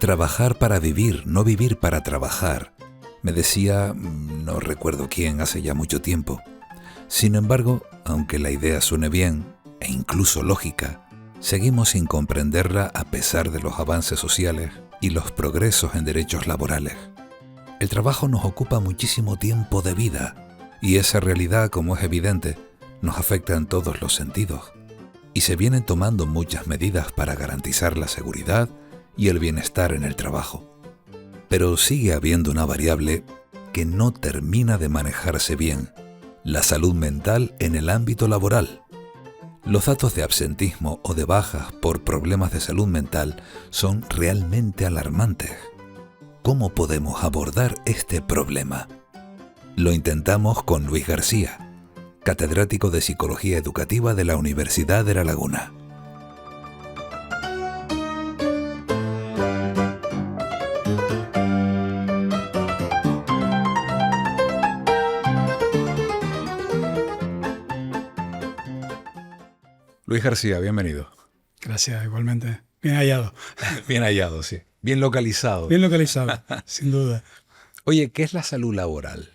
Trabajar para vivir, no vivir para trabajar, me decía, no recuerdo quién, hace ya mucho tiempo. Sin embargo, aunque la idea suene bien, e incluso lógica, seguimos sin comprenderla a pesar de los avances sociales y los progresos en derechos laborales. El trabajo nos ocupa muchísimo tiempo de vida, y esa realidad, como es evidente, nos afecta en todos los sentidos. Y se vienen tomando muchas medidas para garantizar la seguridad y el bienestar en el trabajo. Pero sigue habiendo una variable que no termina de manejarse bien: la salud mental en el ámbito laboral. Los datos de absentismo o de bajas por problemas de salud mental son realmente alarmantes. ¿Cómo podemos abordar este problema? Lo intentamos con Luis García, catedrático de Psicología Educativa de la Universidad de La Laguna. Luis García, bienvenido. Gracias, igualmente. Bien hallado. Bien hallado, sí. Bien localizado. Bien localizado, sin duda. Oye, ¿qué es la salud laboral?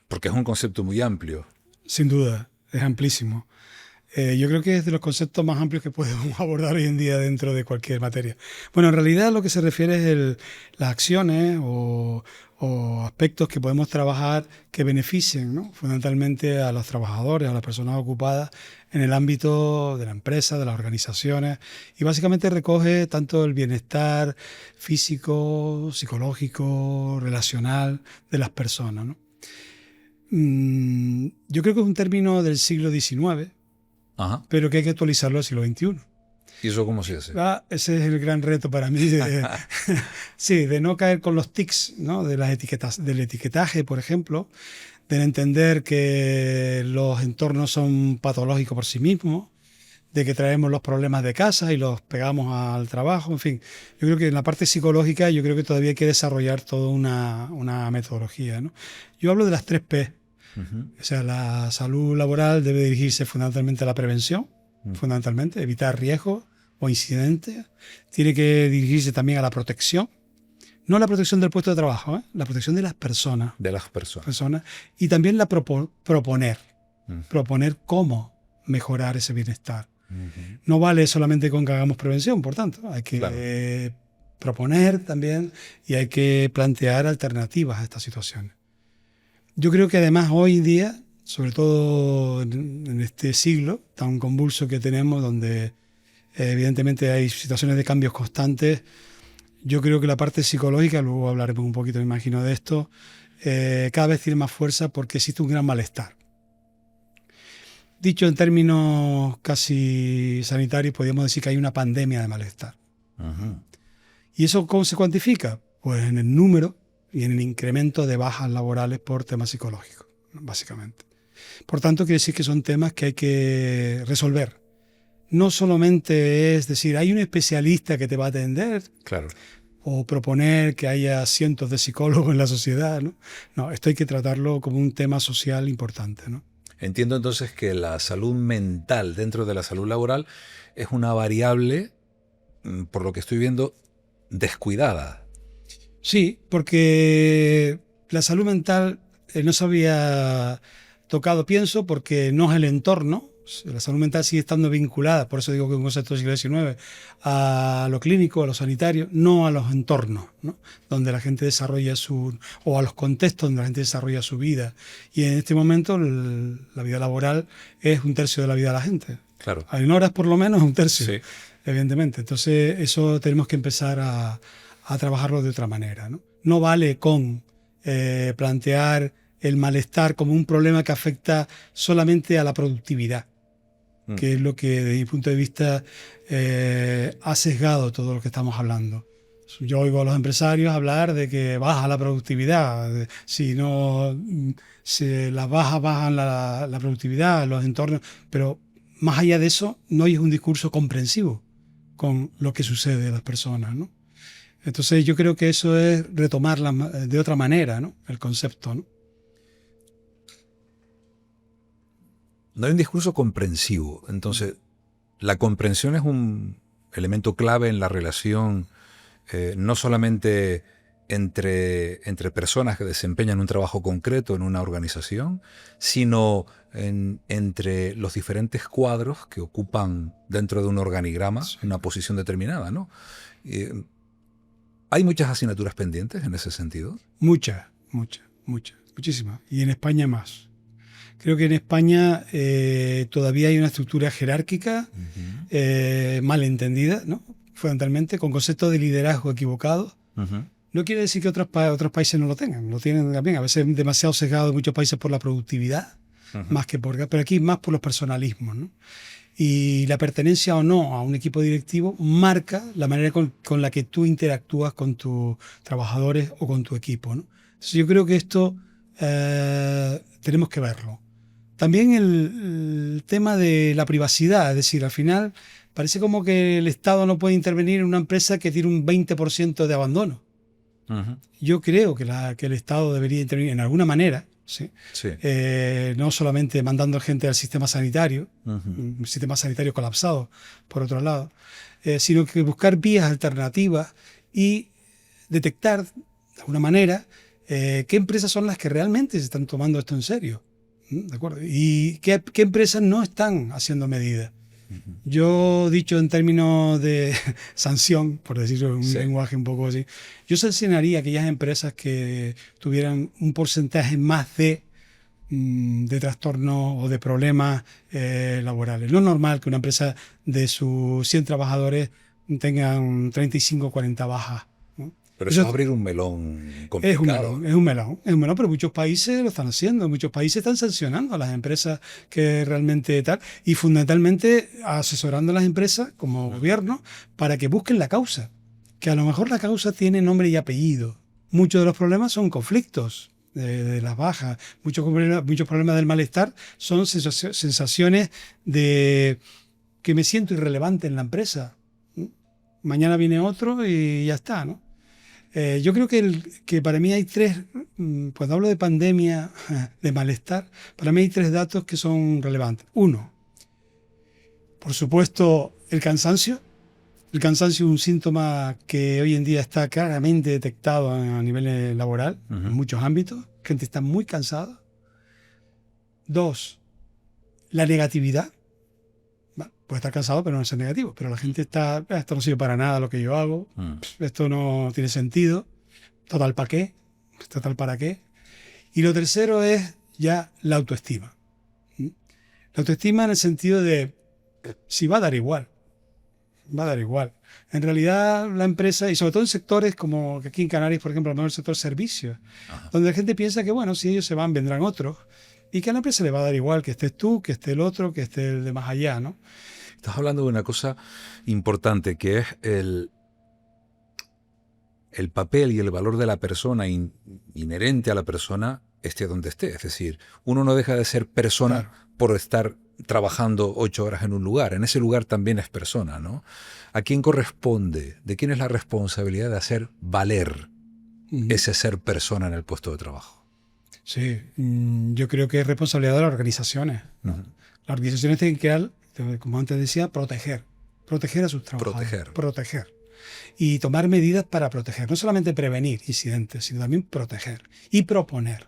Porque es un concepto muy amplio. Sin duda, es amplísimo. Yo creo que es de los conceptos más amplios que podemos abordar hoy en día dentro de cualquier materia. Bueno, en realidad lo que se refiere es las acciones o aspectos que podemos trabajar que beneficien, ¿no?, fundamentalmente a los trabajadores, a las personas ocupadas en el ámbito de la empresa, de las organizaciones, y básicamente recoge tanto el bienestar físico, psicológico, relacional de las personas, ¿no? Yo creo que es un término del siglo XIX, Ajá. pero que hay que actualizarlo al siglo XXI. ¿Y eso cómo se hace? Ese es el gran reto para mí. Sí, de no caer con los tics, ¿no?, de las etiquetas, del etiquetaje, por ejemplo, de entender que los entornos son patológicos por sí mismos, de que traemos los problemas de casa y los pegamos al trabajo, en fin. Yo creo que en la parte psicológica yo creo que todavía hay que desarrollar toda una metodología, ¿no? Yo hablo de las 3 P. O sea, la salud laboral debe dirigirse fundamentalmente a la prevención, fundamentalmente, evitar riesgos o incidentes. Tiene que dirigirse también a la protección, no la protección del puesto de trabajo, la protección de las personas. De las personas. Y también la proponer cómo mejorar ese bienestar. No vale solamente con que hagamos prevención, por tanto, hay que proponer también y hay que plantear alternativas a estas situaciones. Yo creo que además hoy en día, sobre todo en este siglo tan convulso que tenemos, donde evidentemente hay situaciones de cambios constantes, yo creo que la parte psicológica, luego hablaremos un poquito, me imagino, de esto, cada vez tiene más fuerza porque existe un gran malestar. Dicho en términos casi sanitarios, podríamos decir que hay una pandemia de malestar. ¿Y eso cómo se cuantifica? Pues en el número y en el incremento de bajas laborales por temas psicológicos, básicamente. Por tanto, quiere decir que son temas que hay que resolver. No solamente es decir, hay un especialista que te va a atender, claro, o proponer que haya cientos de psicólogos en la sociedad, ¿no? No, esto hay que tratarlo como un tema social importante, ¿no? Entiendo entonces que la salud mental dentro de la salud laboral es una variable, por lo que estoy viendo, descuidada. Sí, porque la salud mental no se había tocado, pienso, porque no es el entorno. La salud mental sigue estando vinculada, por eso digo que es un concepto del siglo XIX, a lo clínico, a lo sanitario, no a los entornos, ¿no?, donde la gente desarrolla o a los contextos donde la gente desarrolla su vida. Y en este momento la vida laboral es 1/3 de la vida de la gente. Claro. En horas por lo menos 1/3, sí, evidentemente. Entonces eso tenemos que empezar a trabajarlo de otra manera, ¿no? No vale con plantear el malestar como un problema que afecta solamente a la productividad, que es lo que desde mi punto de vista ha sesgado todo lo que estamos hablando. Yo oigo a los empresarios hablar de que baja la productividad, si las bajas bajan la productividad, los entornos, pero más allá de eso no hay un discurso comprensivo con lo que sucede a las personas, ¿no? Entonces yo creo que eso es retomarla de otra manera, ¿no?, el concepto, ¿no? No hay un discurso comprensivo. Entonces, la comprensión es un elemento clave en la relación no solamente entre personas que desempeñan un trabajo concreto en una organización, sino entre los diferentes cuadros que ocupan dentro de un organigrama una posición determinada, ¿no? ¿Hay muchas asignaturas pendientes en ese sentido? Muchas, muchísimas. Y en España más. Creo que en España todavía hay una estructura jerárquica mal entendida, ¿no? Fundamentalmente, con conceptos de liderazgo equivocados. No quiere decir que otros países no lo tengan, lo tienen también. A veces demasiado sesgado en muchos países por la productividad, más que pero aquí más por los personalismos, ¿no? Y la pertenencia o no a un equipo directivo marca la manera con la que tú interactúas con tus trabajadores o con tu equipo, ¿no? Entonces yo creo que esto tenemos que verlo. También el tema de la privacidad, es decir, al final parece como que el Estado no puede intervenir en una empresa que tiene un 20% de abandono. Yo creo que el Estado debería intervenir en alguna manera, ¿sí? Sí. No solamente mandando gente al sistema sanitario, un sistema sanitario colapsado, por otro lado, sino que buscar vías alternativas y detectar de alguna manera qué empresas son las que realmente se están tomando esto en serio, ¿de acuerdo? Y qué empresas no están haciendo medidas. Yo, dicho en términos de sanción, por decirlo en un lenguaje un poco así, yo sancionaría aquellas empresas que tuvieran un porcentaje más de trastornos o de problemas laborales. No es normal que una empresa de sus 100 trabajadores tengan 35 o 40 bajas, ¿no? Pero eso es abrir un melón complicado. Es un melón, pero muchos países lo están haciendo, muchos países están sancionando a las empresas que realmente tal, y fundamentalmente asesorando a las empresas como gobierno para que busquen la causa, que a lo mejor la causa tiene nombre y apellido. Muchos de los problemas son conflictos de las bajas, muchos problemas del malestar son sensaciones de que me siento irrelevante en la empresa. Mañana viene otro y ya está, ¿no? Yo creo que para mí hay tres, cuando hablo de pandemia, de malestar, para mí hay tres datos que son relevantes. Uno, por supuesto, el cansancio. El cansancio es un síntoma que hoy en día está claramente detectado a nivel laboral, en muchos ámbitos. La gente está muy cansada. Dos, la negatividad. Puede estar cansado, pero no ser negativo. Pero la gente está, esto no sirve para nada lo que yo hago, esto no tiene sentido, total para qué, total para qué. Y lo tercero es ya la autoestima. La autoestima en el sentido de, si va a dar igual, va a dar igual. En realidad la empresa, y sobre todo en sectores como aquí en Canarias, por ejemplo, el sector servicios, donde la gente piensa que bueno, si ellos se van, vendrán otros, y que a la empresa le va a dar igual que estés tú, que esté el otro, que esté el de más allá, ¿no? Estás hablando de una cosa importante, que es el papel y el valor de la persona inherente a la persona, esté donde esté. Es decir, uno no deja de ser persona por estar trabajando 8 horas en un lugar. En ese lugar también es persona, ¿no? ¿A quién corresponde? ¿De quién es la responsabilidad de hacer valer ese ser persona en el puesto de trabajo? Sí, yo creo que es responsabilidad de las organizaciones. Las organizaciones tienen que, como antes decía, proteger a sus trabajadores. Proteger. Y tomar medidas para proteger. No solamente prevenir incidentes, sino también proteger y proponer.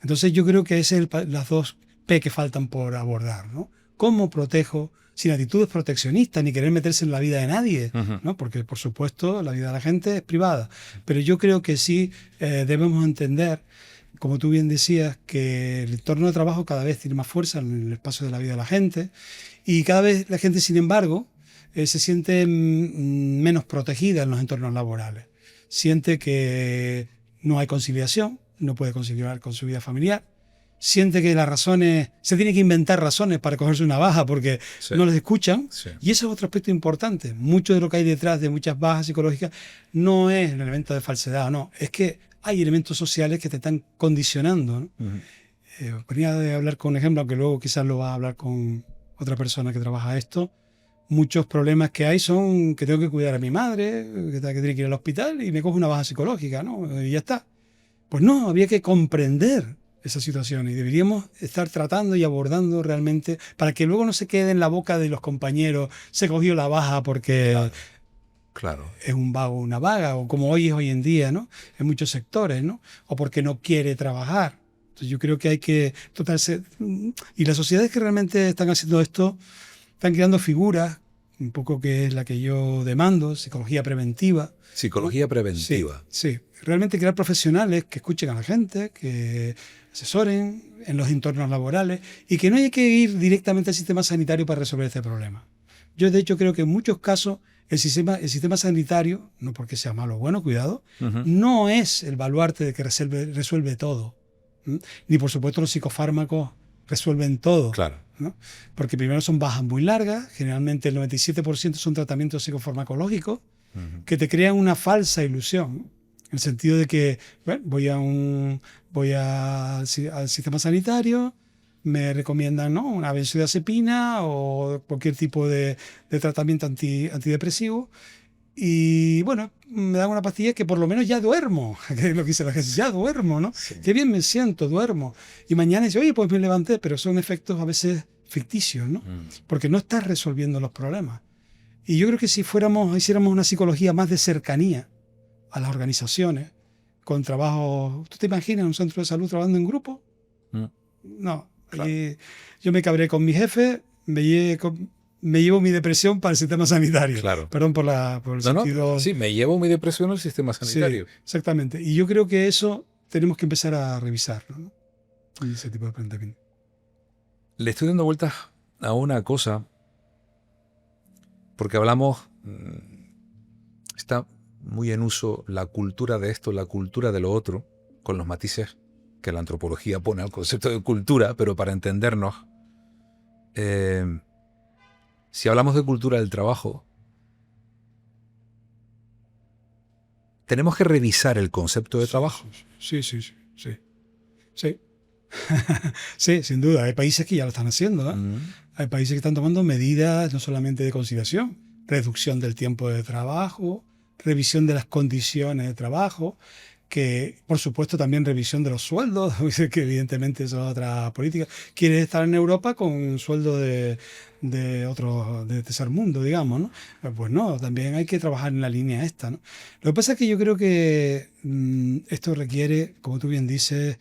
Entonces yo creo que esas son las dos P que faltan por abordar, ¿no? ¿Cómo protejo sin actitudes proteccionistas ni querer meterse en la vida de nadie? ¿No? Porque, por supuesto, la vida de la gente es privada. Pero yo creo que sí debemos entender, como tú bien decías, que el entorno de trabajo cada vez tiene más fuerza en el espacio de la vida de la gente, y cada vez la gente, sin embargo, se siente menos protegida en los entornos laborales. Siente que no hay conciliación, no puede conciliar con su vida familiar, siente que las razones, se tiene que inventar razones para cogerse una baja porque no les escuchan, y ese es otro aspecto importante. Mucho de lo que hay detrás de muchas bajas psicológicas no es el elemento de falsedad, no, es que hay elementos sociales que te están condicionando, ¿no? Venía de hablar con un ejemplo, aunque luego quizás lo va a hablar con otra persona que trabaja esto. Muchos problemas que hay son que tengo que cuidar a mi madre, que tiene que ir al hospital y me cojo una baja psicológica, ¿no? Y ya está. Pues no, había que comprender esa situación y deberíamos estar tratando y abordando realmente para que luego no se quede en la boca de los compañeros, se cogió la baja porque... Claro. Es un vago, una vaga, o como hoy en día, ¿no? En muchos sectores, ¿no? O porque no quiere trabajar. Entonces yo creo que hay que tratarse. Y las sociedades que realmente están haciendo esto están creando figuras, un poco que es la que yo demando, psicología preventiva. Psicología preventiva. Sí, sí. Realmente crear profesionales que escuchen a la gente, que asesoren en los entornos laborales y que no hay que ir directamente al sistema sanitario para resolver este problema. Yo, de hecho, creo que en muchos casos el sistema sanitario, no porque sea malo o bueno, cuidado, no es el baluarte de que resuelve todo. ¿Mm? Ni, por supuesto, los psicofármacos resuelven todo. Claro. ¿No? Porque primero son bajas muy largas, generalmente el 97% son tratamientos psicofarmacológicos que te crean una falsa ilusión, ¿no? En el sentido de que bueno, voy al sistema sanitario, me recomiendan, ¿no?, una benzodiazepina o cualquier tipo de tratamiento antidepresivo y bueno, me dan una pastilla que por lo menos ya duermo, que es lo que dice la gente, ya duermo, ¿no? Sí. Qué bien me siento, duermo. Y mañana dice, oye, pues me levanté, pero son efectos a veces ficticios, ¿no? Porque no estás resolviendo los problemas. Y yo creo que si hiciéramos una psicología más de cercanía a las organizaciones, con trabajo, ¿tú te imaginas un centro de salud trabajando en grupo? No. Claro. Yo me cabré con mi jefe, me llevo mi depresión para el sistema sanitario. Claro. Perdón por el sentido... No, sí, me llevo mi depresión al sistema sanitario. Sí, exactamente. Y yo creo que eso tenemos que empezar a revisarlo, ¿no? Y ese tipo de planteamiento. Le estoy dando vueltas a una cosa, porque hablamos, está muy en uso la cultura de esto, la cultura de lo otro, con los matices que la antropología pone al concepto de cultura, pero para entendernos, si hablamos de cultura del trabajo, tenemos que revisar el concepto de trabajo. Sí. Sí, sin duda. Hay países que ya lo están haciendo, ¿eh? Hay países que están tomando medidas no solamente de conciliación, reducción del tiempo de trabajo, revisión de las condiciones de trabajo, que por supuesto también revisión de los sueldos, que evidentemente es otra política. Quieres estar en Europa con un sueldo de tercer mundo, digamos, ¿no? Pues no, también hay que trabajar en la línea esta, ¿no? Lo que pasa es que yo creo que esto requiere, como tú bien dices,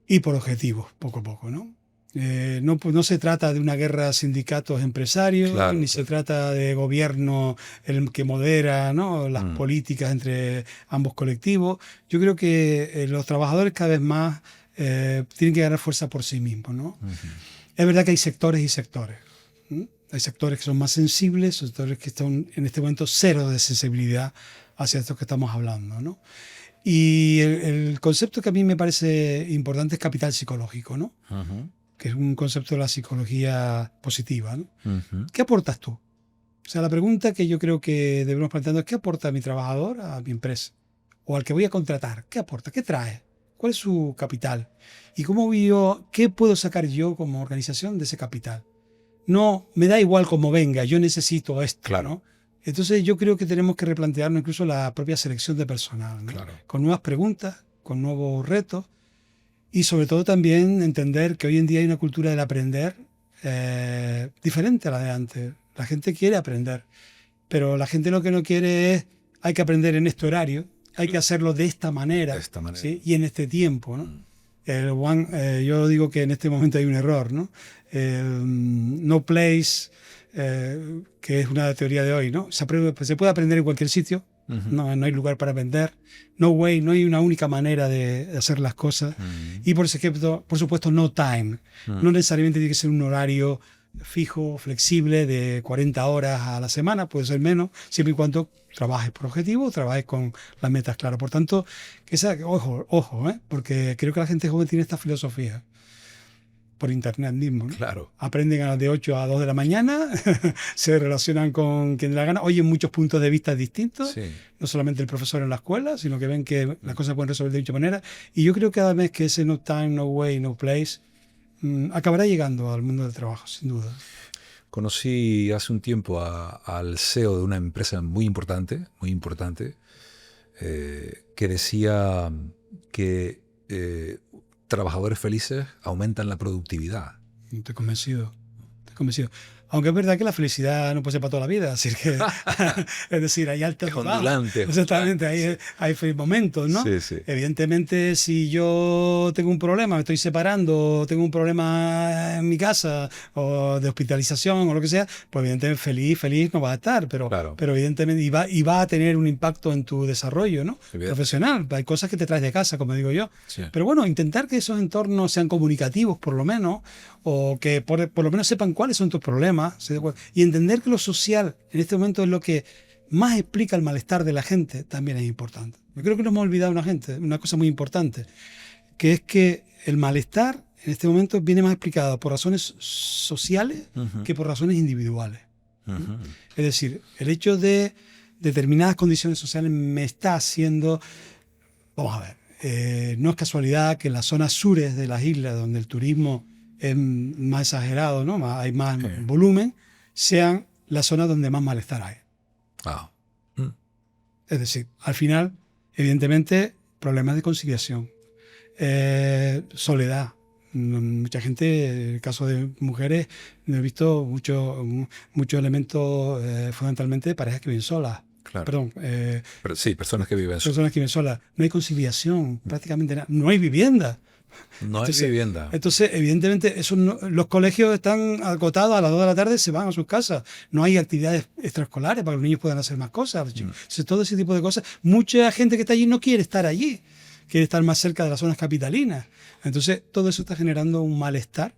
ir por objetivos, poco a poco, ¿no? No se trata de una guerra de sindicatos empresarios, Claro, ni se trata de gobierno el que modera, ¿no?, las políticas entre ambos colectivos. Yo creo que los trabajadores cada vez más tienen que ganar fuerza por sí mismos, ¿no? Es verdad que hay sectores y sectores. Hay sectores que son más sensibles, sectores que están en este momento cero de sensibilidad hacia esto que estamos hablando, ¿no? Y el concepto que a mí me parece importante es capital psicológico, ¿no? Que es un concepto de la psicología positiva, ¿no? ¿Qué aportas tú? O sea, la pregunta que yo creo que debemos plantearnos es ¿qué aporta mi trabajador a mi empresa? O al que voy a contratar, ¿qué aporta? ¿Qué trae? ¿Cuál es su capital? ¿Y qué puedo sacar yo como organización de ese capital? No, me da igual cómo venga, yo necesito esto, claro, ¿no? Entonces yo creo que tenemos que replantearnos incluso la propia selección de personal, ¿no? Claro. Con nuevas preguntas, con nuevos retos y sobre todo también entender que hoy en día hay una cultura del aprender diferente a la de antes. La gente quiere aprender, pero la gente lo que no quiere es hay que aprender en este horario, hay que hacerlo de esta manera, ¿sí? Y en este tiempo, ¿no? Yo digo que en este momento hay un error, ¿no? No place, que es una teoría de hoy, ¿no? Se puede aprender en cualquier sitio, no hay lugar para aprender. No way, no hay una única manera de hacer las cosas. Y por supuesto, no time. No necesariamente tiene que ser un horario fijo, flexible, de 40 horas a la semana, puede ser menos, siempre y cuando trabajes por objetivo, trabajes con las metas claras. Por tanto, ojo, porque creo que la gente joven tiene esta filosofía por internet mismo, ¿no? Claro. Aprenden a las de 8 a 2 de la mañana, se relacionan con quien le da gana, oyen muchos puntos de vista distintos, Sí. no solamente el profesor en la escuela, sino que ven que las cosas pueden resolver de mucha manera. Y yo creo que cada vez que ese no time, no way, no place acabará llegando al mundo del trabajo, sin duda. Conocí hace un tiempo al CEO de una empresa muy importante, que decía que trabajadores felices aumentan la productividad. Estoy convencido. Estoy convencido. Aunque es verdad que la felicidad no puede ser para toda la vida, así que, es decir, hay altas Es y bajas. ondulante. Exactamente, hay momentos, ¿no? Sí, sí. Evidentemente, si yo tengo un problema, me estoy separando, tengo un problema en mi casa, o de hospitalización, o lo que sea, pues evidentemente feliz no va a estar, Claro. pero evidentemente y va a tener un impacto en tu desarrollo, ¿no? Profesional. Hay cosas que te traes de casa, como digo yo. Sí. Pero bueno, intentar que esos entornos sean comunicativos, por lo menos, o que por lo menos sepan cuáles son tus problemas, y entender que lo social en este momento es lo que más explica el malestar de la gente, también es importante. Yo creo que nos hemos olvidado una cosa muy importante, que es que el malestar en este momento viene más explicado por razones sociales que por razones individuales. Es decir, el hecho de determinadas condiciones sociales me está haciendo... Vamos a ver, no es casualidad que en las zonas sures de las islas, donde el turismo es más exagerado, ¿no? Hay más volumen, sean las zonas donde más malestar hay. Es decir, al final, evidentemente, problemas de conciliación, soledad. Mucha gente, en el caso de mujeres, he visto muchos elementos fundamentalmente de parejas que viven solas. Claro. Perdón. Pero sí, personas que viven solas. Personas que viven solas. No hay conciliación, prácticamente nada. No hay vivienda. No hay vivienda. Entonces, evidentemente, los colegios están agotados, a las 2 de la tarde se van a sus casas. No hay actividades extraescolares para que los niños puedan hacer más cosas. Entonces, todo ese tipo de cosas. Mucha gente que está allí no quiere estar allí, quiere estar más cerca de las zonas capitalinas. Entonces, todo eso está generando un malestar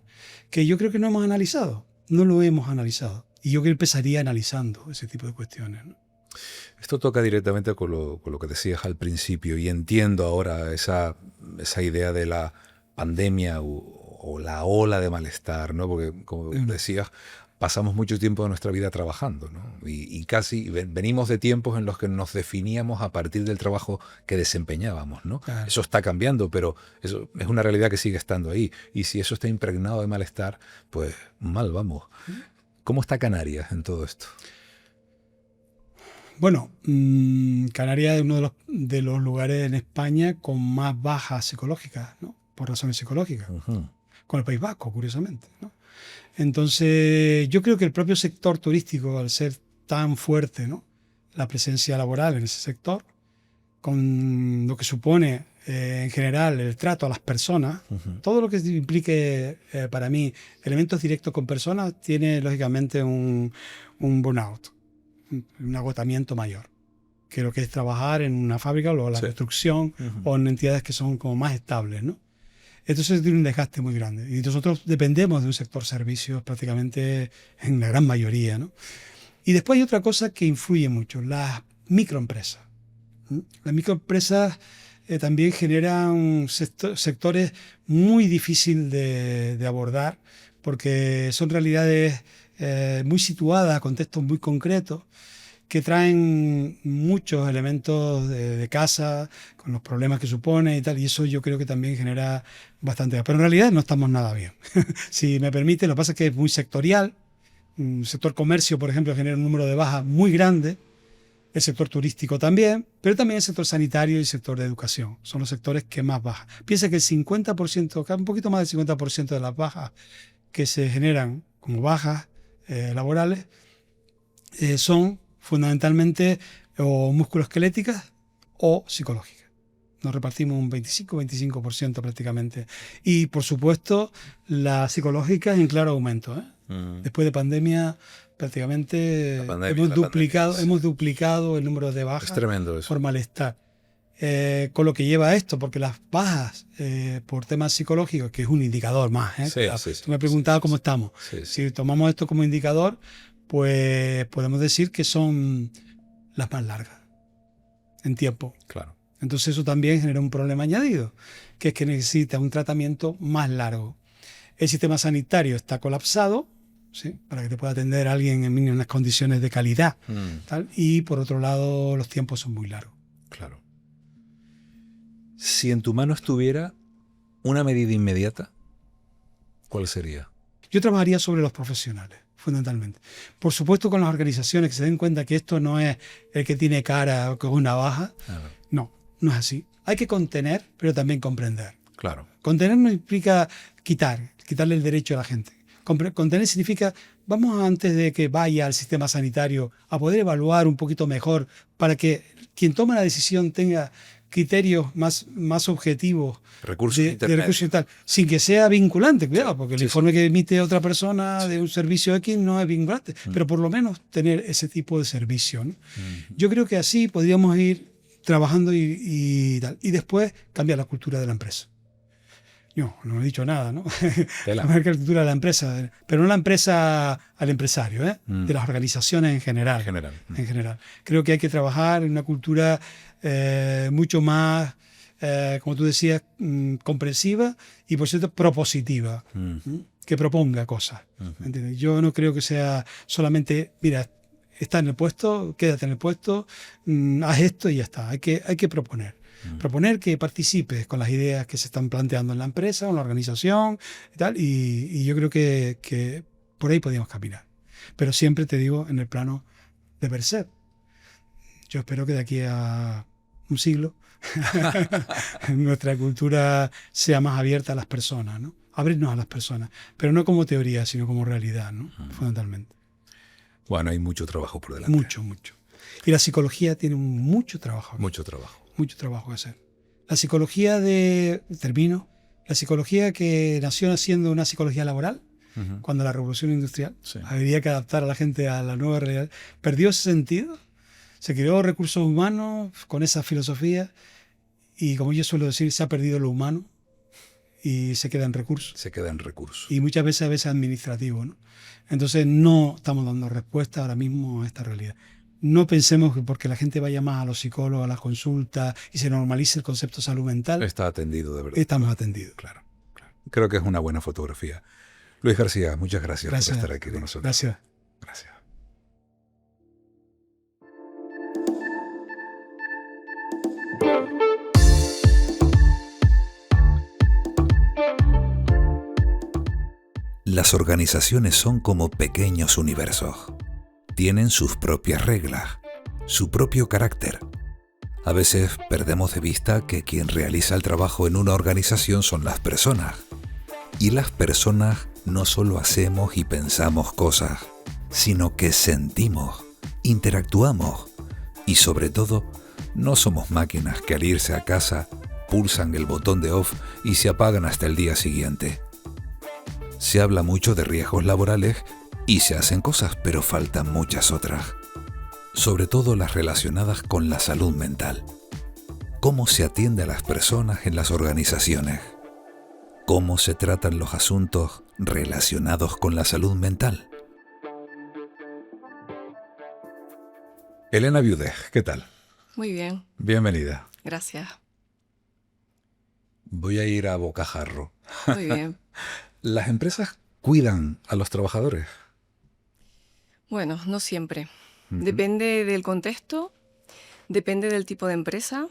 que yo creo que no hemos analizado. No lo hemos analizado. Y yo que empezaría analizando ese tipo de cuestiones, ¿no? Esto toca directamente con lo que decías al principio, y entiendo ahora esa idea de la pandemia o la ola de malestar, ¿no? Porque, como decías, pasamos mucho tiempo de nuestra vida trabajando, ¿no? Y casi venimos de tiempos en los que nos definíamos a partir del trabajo que desempeñábamos, ¿no? Claro. Eso está cambiando, pero eso es una realidad que sigue estando ahí. Y si eso está impregnado de malestar, pues mal vamos. ¿Cómo está Canarias en todo esto? Bueno, Canarias es uno de los lugares en España con más bajas psicológicas, ¿no? Por razones psicológicas, con el País Vasco, curiosamente, ¿no? Entonces, yo creo que el propio sector turístico, al ser tan fuerte, ¿no?, la presencia laboral en ese sector, con lo que supone en general el trato a las personas, todo lo que implique para mí elementos directos con personas, tiene lógicamente un burnout, un agotamiento mayor que lo que es trabajar en una fábrica o la construcción o en entidades que son como más estables, ¿no? Entonces tiene un desgaste muy grande. Y nosotros dependemos de un sector servicios prácticamente en la gran mayoría, ¿no? Y después hay otra cosa que influye mucho, las microempresas. Las microempresas también generan sectores muy difíciles de abordar porque son realidades muy situadas a contextos muy concretos que traen muchos elementos de casa, con los problemas que supone y tal, y eso yo creo que también genera bastante. Pero en realidad no estamos nada bien. Si me permite, lo que pasa es que es muy sectorial. El sector comercio, por ejemplo, genera un número de bajas muy grande. El sector turístico también, pero también el sector sanitario y el sector de educación. Son los sectores que más bajan. Piensa que el 50%, un poquito más del 50% de las bajas que se generan como bajas laborales son fundamentalmente o musculoesqueléticas o psicológicas. Nos repartimos un 25% prácticamente. Y, por supuesto, las psicológicas en claro aumento, ¿eh? Después de pandemia, prácticamente hemos duplicado el número de bajas. Es tremendo eso. Por malestar. Con lo que lleva a esto, porque las bajas por temas psicológicos, que es un indicador más, tú me has preguntado cómo estamos. Si tomamos esto como indicador, pues podemos decir que son las más largas en tiempo. Claro. Entonces eso también genera un problema añadido, que es que necesita un tratamiento más largo. El sistema sanitario está colapsado, ¿sí?, para que te pueda atender a alguien en unas condiciones de calidad, tal, y por otro lado los tiempos son muy largos. Claro. Si en tu mano estuviera una medida inmediata, ¿cuál sería? Yo trabajaría sobre los profesionales, fundamentalmente. Por supuesto, con las organizaciones que se den cuenta que esto no es el que tiene cara o que es una baja. No es así. Hay que contener, pero también comprender. Claro. Contener no implica quitarle el derecho a la gente. Contener significa, vamos antes de que vaya al sistema sanitario a poder evaluar un poquito mejor para que quien toma la decisión tenga criterios más objetivos Recursos de recursos y tal, sin que sea vinculante, cuidado, porque el informe que emite otra persona de un servicio X no es vinculante, pero por lo menos tener ese tipo de servicio, ¿no? Yo creo que así podríamos ir trabajando y tal, y después cambiar la cultura de la empresa. Yo no he dicho nada, ¿no? La cultura de la empresa, pero no la empresa al empresario, ¿eh? De las organizaciones en general. En general. Creo que hay que trabajar en una cultura mucho más, como tú decías, comprensiva y, por cierto, propositiva, que proponga cosas. ¿Entiendes? Yo no creo que sea solamente, mira, está en el puesto, quédate en el puesto, haz esto y ya está. Hay que proponer. Proponer que participes con las ideas que se están planteando en la empresa o en la organización y tal, y yo creo que por ahí podríamos caminar. Pero siempre te digo en el plano de per se. Yo espero que de aquí a un siglo nuestra cultura sea más abierta a las personas, ¿no? Abrirnos a las personas, pero no como teoría, sino como realidad, ¿no? Fundamentalmente. Bueno, hay mucho trabajo por delante. Mucho. Y la psicología tiene mucho trabajo. Mucho trabajo que hacer. La psicología la psicología que nació siendo una psicología laboral, cuando la revolución industrial, había que adaptar a la gente a la nueva realidad, perdió ese sentido, se creó recursos humanos con esa filosofía y, como yo suelo decir, se ha perdido lo humano y se queda en recursos. Y muchas veces administrativo, ¿no? Entonces no estamos dando respuesta ahora mismo a esta realidad. No pensemos que porque la gente vaya más a los psicólogos, a las consultas y se normalice el concepto de salud mental. Está atendido, de verdad. Estamos atendidos. Claro. Creo que es una buena fotografía. Luis García, muchas gracias por estar aquí con nosotros. Gracias. Las organizaciones son como pequeños universos. Tienen sus propias reglas, su propio carácter. A veces perdemos de vista que quien realiza el trabajo en una organización son las personas. Y las personas no solo hacemos y pensamos cosas, sino que sentimos, interactuamos y, sobre todo, no somos máquinas que al irse a casa pulsan el botón de off y se apagan hasta el día siguiente. Se habla mucho de riesgos laborales y se hacen cosas, pero faltan muchas otras. Sobre todo las relacionadas con la salud mental. ¿Cómo se atiende a las personas en las organizaciones? ¿Cómo se tratan los asuntos relacionados con la salud mental? Elena Viudez, ¿qué tal? Muy bien. Bienvenida. Gracias. Voy a ir a bocajarro. Muy bien. ¿Las empresas cuidan a los trabajadores? Bueno, no siempre. Depende del contexto, depende del tipo de empresa,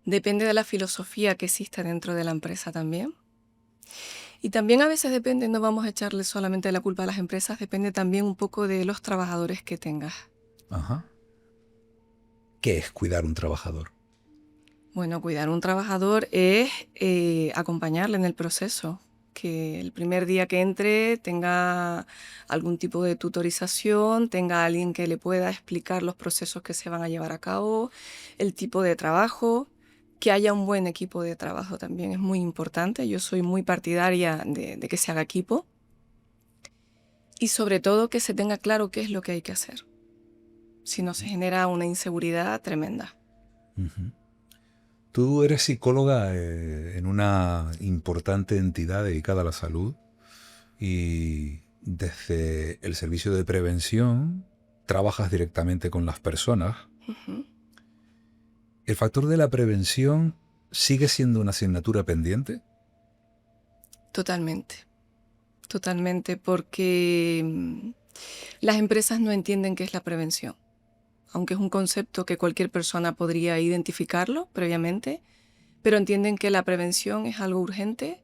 depende de la filosofía que exista dentro de la empresa también. Y también a veces depende, no vamos a echarle solamente la culpa a las empresas, depende también un poco de los trabajadores que tengas. Ajá. ¿Qué es cuidar un trabajador? Bueno, cuidar a un trabajador es acompañarle en el proceso. Que el primer día que entre tenga algún tipo de tutorización, tenga alguien que le pueda explicar los procesos que se van a llevar a cabo, el tipo de trabajo, que haya un buen equipo de trabajo también es muy importante. Yo soy muy partidaria de que se haga equipo y sobre todo que se tenga claro qué es lo que hay que hacer. Si no, se genera una inseguridad tremenda. Tú eres psicóloga en una importante entidad dedicada a la salud y desde el servicio de prevención trabajas directamente con las personas. ¿El factor de la prevención sigue siendo una asignatura pendiente? Totalmente. Totalmente, porque las empresas no entienden qué es la prevención. Aunque es un concepto que cualquier persona podría identificarlo previamente, pero entienden que la prevención es algo urgente,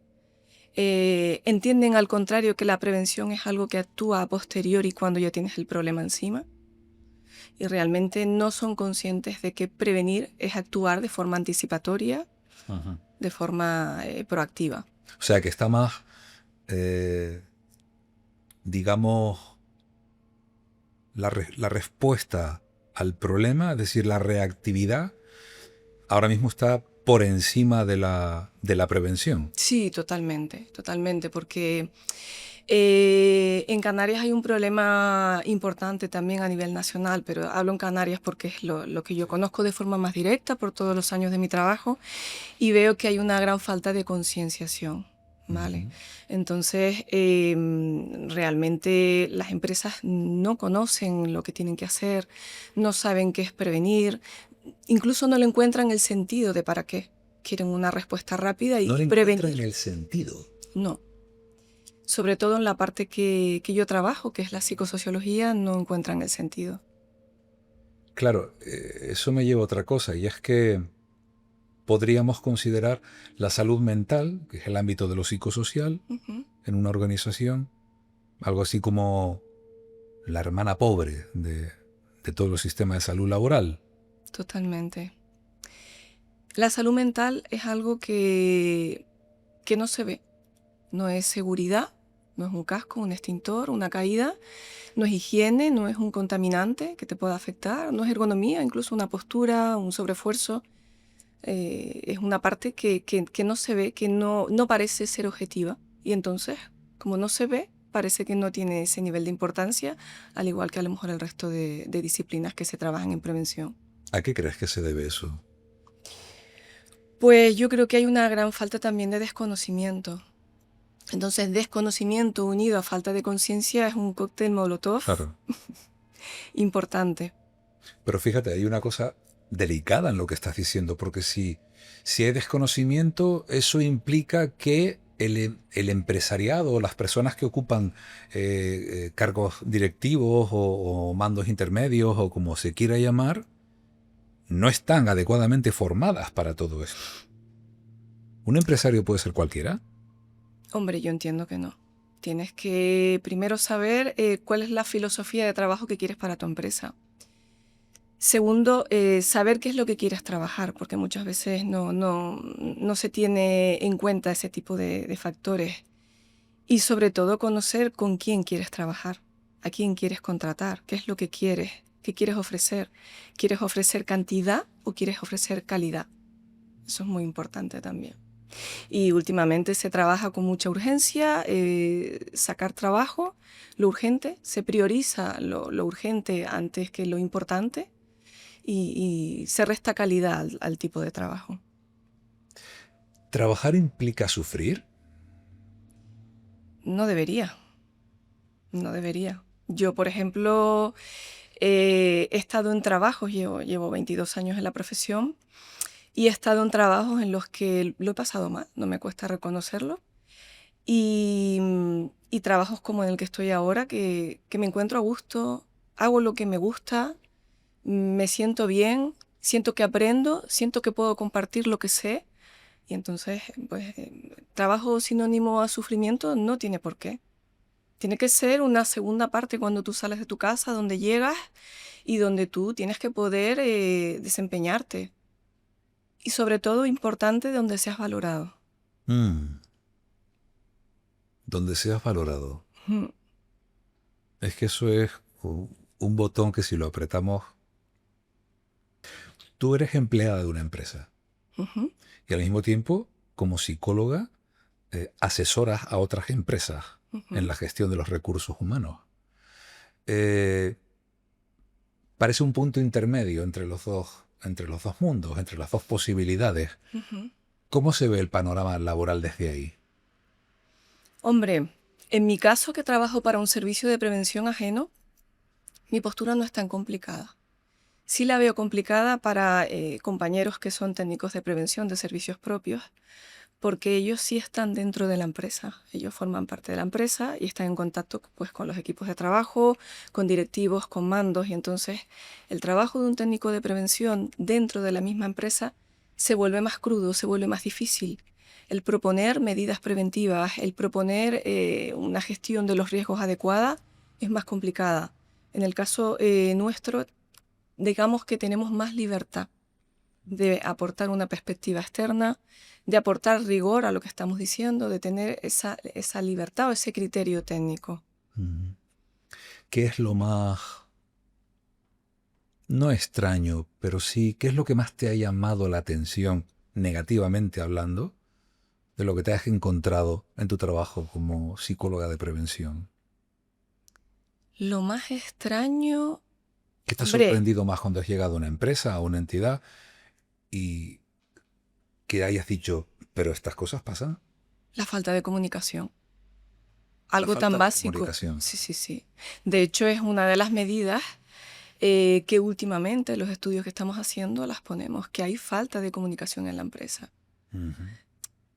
entienden al contrario que la prevención es algo que actúa a posteriori cuando ya tienes el problema encima, y realmente no son conscientes de que prevenir es actuar de forma anticipatoria, de forma proactiva. O sea que está más eh, digamos, la respuesta al problema, es decir, la reactividad, ahora mismo está por encima de la prevención. Sí, totalmente, totalmente, porque en Canarias hay un problema importante también a nivel nacional, pero hablo en Canarias porque es lo que yo conozco de forma más directa por todos los años de mi trabajo y veo que hay una gran falta de concienciación. ¿Vale? Ujú. Entonces, realmente las empresas no conocen lo que tienen que hacer, no saben qué es prevenir, incluso no le encuentran el sentido de para qué. Quieren una respuesta rápida No y le encuentran prevenir. el sentido. No. Sobre todo en la parte que yo trabajo, que es la psicosociología, no encuentran el sentido. Claro, eso me lleva a otra cosa, y es que podríamos considerar la salud mental, que es el ámbito de lo psicosocial, Ujú. en una organización, algo así como la hermana pobre de todo el sistema de salud laboral. Totalmente. La salud mental es algo que no se ve. No es seguridad, no es un casco, un extintor, una caída, no es higiene, no es un contaminante que te pueda afectar, no es ergonomía, incluso una postura, un sobreesfuerzo. Es una parte que no se ve, que no parece ser objetiva. Y entonces, como no se ve, parece que no tiene ese nivel de importancia, al igual que a lo mejor el resto de disciplinas que se trabajan en prevención. ¿A qué crees que se debe eso? Pues yo creo que hay una gran falta también de desconocimiento. Entonces, desconocimiento unido a falta de conciencia es un cóctel Molotov Claro. importante. Pero fíjate, hay una cosa delicada en lo que estás diciendo, porque si hay desconocimiento, eso implica que el empresariado o las personas que ocupan cargos directivos o mandos intermedios o como se quiera llamar, no están adecuadamente formadas para todo esto. ¿Un empresario puede ser cualquiera? Hombre, yo entiendo que no. Tienes que primero saber cuál es la filosofía de trabajo que quieres para tu empresa. Segundo, saber qué es lo que quieres trabajar, porque muchas veces no se tiene en cuenta ese tipo de factores. Y sobre todo, conocer con quién quieres trabajar, a quién quieres contratar, qué es lo que quieres, qué quieres ofrecer. ¿Quieres ofrecer cantidad o quieres ofrecer calidad? Eso es muy importante también. Y últimamente se trabaja con mucha urgencia, sacar trabajo, lo urgente, se prioriza lo urgente antes que lo importante y se resta calidad al tipo de trabajo. ¿Trabajar implica sufrir? No debería, no debería. Yo, por ejemplo, he estado en trabajos, llevo 22 años en la profesión y he estado en trabajos en los que lo he pasado mal, no me cuesta reconocerlo. Y trabajos como en el que estoy ahora, que me encuentro a gusto, hago lo que me gusta, me siento bien, siento que aprendo, siento que puedo compartir lo que sé. Y entonces, pues, trabajo sinónimo a sufrimiento no tiene por qué. Tiene que ser una segunda parte cuando tú sales de tu casa, donde llegas y donde tú tienes que poder desempeñarte. Y sobre todo, importante, donde seas valorado. Mm, donde seas valorado. Ujú, Es que eso es un botón que si lo apretamos, tú eres empleada de una empresa ujú. y al mismo tiempo, como psicóloga, asesoras a otras empresas en Ujú, la gestión de los recursos humanos. Eh, Parece un punto intermedio entre los dos mundos, entre las dos posibilidades. ujú. ¿Cómo se ve el panorama laboral desde ahí? Hombre, en mi caso que trabajo para un servicio de prevención ajeno, mi postura no es tan complicada. Sí la veo complicada para compañeros que son técnicos de prevención de servicios propios, porque ellos sí están dentro de la empresa. Ellos forman parte de la empresa y están en contacto pues, con los equipos de trabajo, con directivos, con mandos, y entonces el trabajo de un técnico de prevención dentro de la misma empresa se vuelve más crudo, se vuelve más difícil. El proponer medidas preventivas, el proponer una gestión de los riesgos adecuada es más complicada. En el caso nuestro, digamos que tenemos más libertad. de aportar una perspectiva externa, de aportar rigor a lo que estamos diciendo, de tener esa libertad o ese criterio técnico. ¿Qué es lo más, no extraño, pero sí, qué es lo que más te ha llamado la atención, negativamente hablando, de lo que te has encontrado en tu trabajo como psicóloga de prevención? Lo más extraño, ¿Qué te ha hombre, sorprendido más cuando has llegado a una empresa, a una entidad, y que hayas dicho, pero estas cosas pasan? la falta de comunicación. La Algo tan falta de básico. comunicación. Sí, sí, sí. De hecho, es una de las medidas que últimamente los estudios que estamos haciendo las ponemos, que hay falta de comunicación en la empresa. Ujú.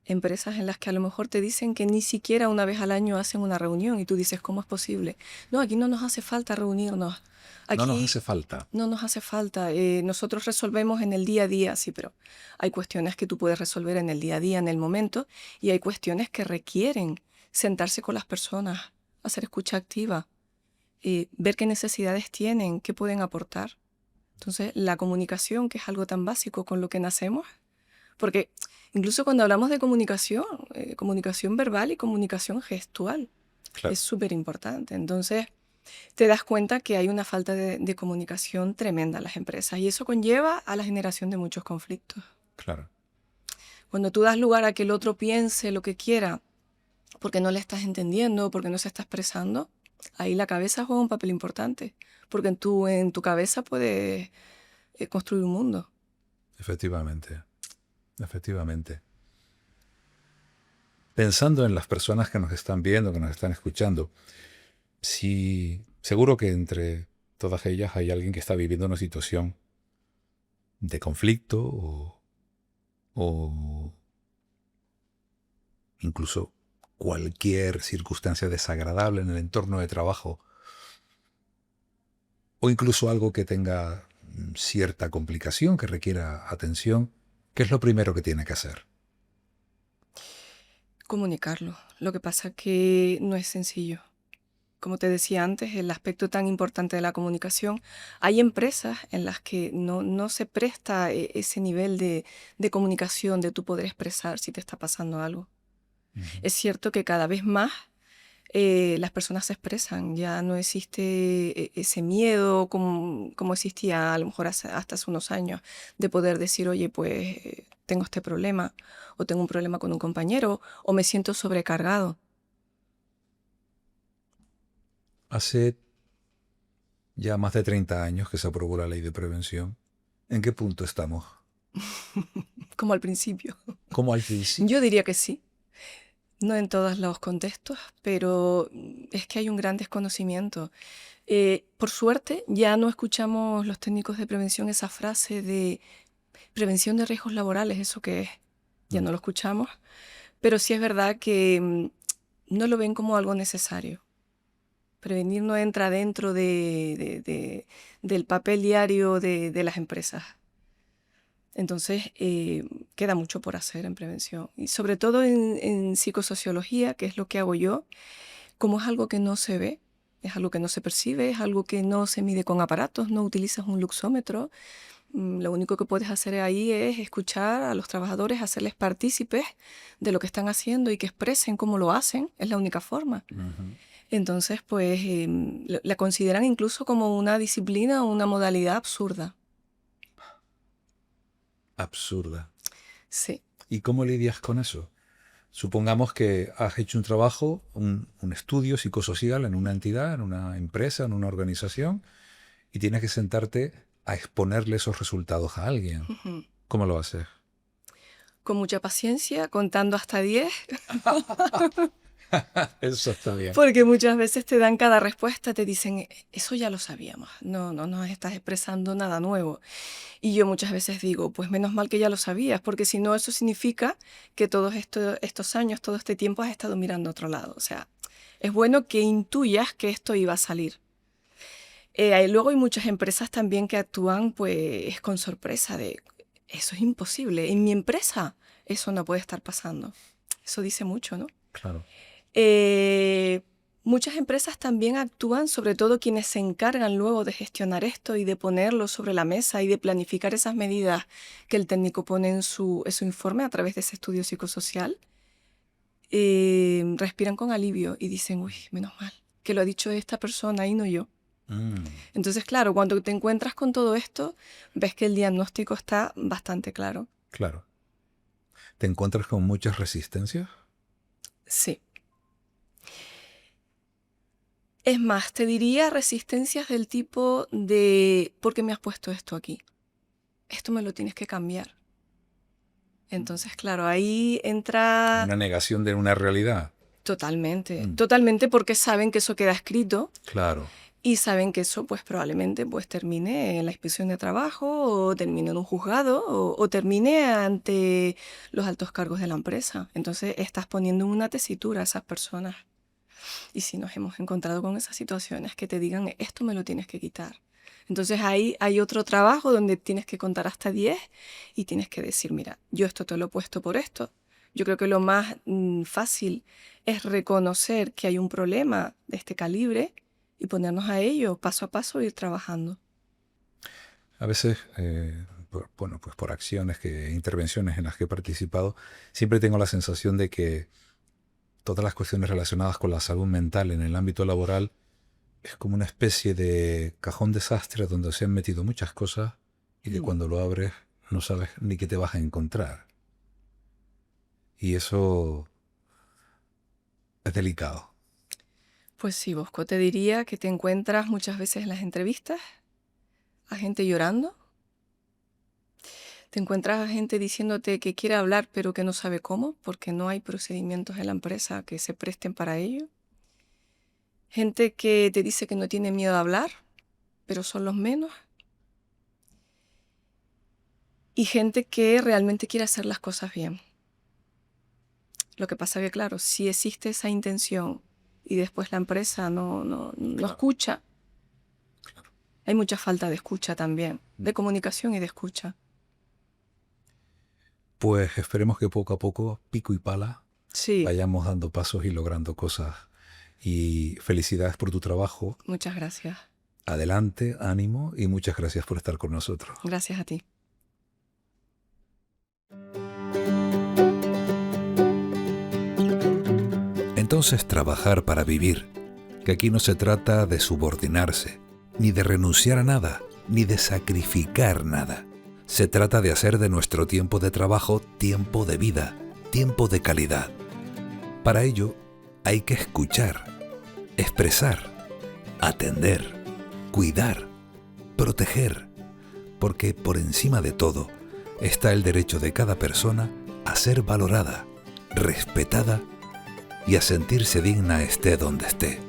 Empresas en las que a lo mejor te dicen que ni siquiera una vez al año hacen una reunión y tú dices, ¿cómo es posible? No, aquí no nos hace falta reunirnos. No nos Aquí hace falta. no nos hace falta. Nosotros resolvemos en el día a día, sí, pero hay cuestiones que tú puedes resolver en el día a día, en el momento, y hay cuestiones que requieren sentarse con las personas, hacer escucha activa, ver qué necesidades tienen, qué pueden aportar. Entonces, la comunicación, que es algo tan básico con lo que nacemos, porque incluso cuando hablamos de comunicación verbal y comunicación gestual, Claro, es súper importante. Entonces, te das cuenta que hay una falta de comunicación tremenda en las empresas y eso conlleva a la generación de muchos conflictos. claro. Cuando tú das lugar a que el otro piense lo que quiera porque no le estás entendiendo, porque no se está expresando, ahí la cabeza juega un papel importante, porque en tu cabeza puedes construir un mundo. Efectivamente. Efectivamente. Pensando en las personas que nos están viendo, que nos están escuchando, sí, seguro que entre todas ellas hay alguien que está viviendo una situación de conflicto o incluso cualquier circunstancia desagradable en el entorno de trabajo o incluso algo que tenga cierta complicación, que requiera atención. ¿Qué es lo primero que tiene que hacer? Comunicarlo. Lo que pasa que no es sencillo. Como te decía antes, el aspecto tan importante de la comunicación, hay empresas en las que no se presta ese nivel de comunicación, de tu poder expresar si te está pasando algo. Ujú. Es cierto que cada vez más las personas se expresan, ya no existe ese miedo como existía a lo mejor hasta hace unos años, de poder decir, oye, pues tengo este problema, o tengo un problema con un compañero, o me siento sobrecargado. Hace ya más de 30 años que se aprobó la ley de prevención. ¿En qué punto estamos? Como al principio. ¿Cómo al principio? Yo diría que sí. No en todos los contextos, pero es que hay un gran desconocimiento. Por suerte, ya no escuchamos los técnicos de prevención esa frase de prevención de riesgos laborales, ¿eso qué es? Ya no lo escuchamos, pero sí es verdad que no lo ven como algo necesario. Prevenir no entra dentro del papel diario de las empresas. Entonces, queda mucho por hacer en prevención. Y sobre todo en psicosociología, que es lo que hago yo, como es algo que no se ve, es algo que no se percibe, es algo que no se mide con aparatos, no utilizas un luxómetro. Lo único que puedes hacer ahí es escuchar a los trabajadores, hacerles partícipes de lo que están haciendo y que expresen cómo lo hacen, es la única forma. Ujú. Entonces, pues, la consideran incluso como una disciplina o una modalidad absurda. Absurda. Sí. ¿Y cómo lidias con eso? Supongamos que has hecho un trabajo, un estudio psicosocial en una entidad, en una empresa, en una organización, y tienes que sentarte a exponerle esos resultados a alguien. Ujú. ¿Cómo lo haces? Con mucha paciencia, contando hasta 10, Eso está bien. porque muchas veces te dan cada respuesta, te dicen, eso ya lo sabíamos, no nos estás expresando nada nuevo. Y yo muchas veces digo, pues menos mal que ya lo sabías, porque si no, eso significa que todos estos años, todo este tiempo has estado mirando a otro lado. O sea, es bueno que intuyas que esto iba a salir. Luego hay muchas empresas también que actúan pues con sorpresa de, eso es imposible, en mi empresa eso no puede estar pasando. Eso dice mucho, ¿no? Claro. Eh, Muchas empresas también actúan, sobre todo quienes se encargan luego de gestionar esto y de ponerlo sobre la mesa y de planificar esas medidas que el técnico pone en su informe a través de ese estudio psicosocial, respiran con alivio y dicen, uy, menos mal, que lo ha dicho esta persona y no yo. Entonces, claro, cuando te encuentras con todo esto, ves que el diagnóstico está bastante claro. Claro. ¿Te encuentras con muchas resistencias? Sí. Es más, te diría resistencias del tipo de ¿por qué me has puesto esto aquí? Esto me lo tienes que cambiar. Entonces, claro, ahí entra Una negación de una realidad. totalmente, totalmente, porque saben que eso queda escrito Claro. y saben que eso pues probablemente pues termine en la inspección de trabajo o termine en un juzgado o termine ante los altos cargos de la empresa. Entonces estás poniendo en una tesitura a esas personas. Y si nos hemos encontrado con esas situaciones que te digan, esto me lo tienes que quitar. Entonces ahí hay otro trabajo donde tienes que contar hasta 10 y tienes que decir, mira, yo esto te lo he puesto por esto. Yo creo que lo más fácil es reconocer que hay un problema de este calibre y ponernos a ello paso a paso e ir trabajando. A veces, pues por intervenciones en las que he participado, siempre tengo la sensación de que todas las cuestiones relacionadas con la salud mental en el ámbito laboral es como una especie de cajón desastre donde se han metido muchas cosas y que cuando lo abres no sabes ni qué te vas a encontrar. Y eso es delicado. Pues sí, Bosco, te diría que te encuentras muchas veces en las entrevistas a gente llorando. Te encuentras a gente diciéndote que quiere hablar pero que no sabe cómo, porque no hay procedimientos en la empresa que se presten para ello. Gente que te dice que no tiene miedo a hablar, pero son los menos. Y gente que realmente quiere hacer las cosas bien. Lo que pasa que, claro, si existe esa intención y después la empresa no escucha, hay mucha falta de escucha también, de comunicación y de escucha. Pues esperemos que poco a poco, pico y pala, Sí. vayamos dando pasos y logrando cosas. Y felicidades por tu trabajo. Muchas gracias. Adelante, ánimo y muchas gracias por estar con nosotros. Gracias a ti. Entonces, trabajar para vivir, que aquí no se trata de subordinarse, ni de renunciar a nada, ni de sacrificar nada. Se trata de hacer de nuestro tiempo de trabajo tiempo de vida, tiempo de calidad. Para ello, hay que escuchar, expresar, atender, cuidar, proteger, porque por encima de todo está el derecho de cada persona a ser valorada, respetada y a sentirse digna esté donde esté.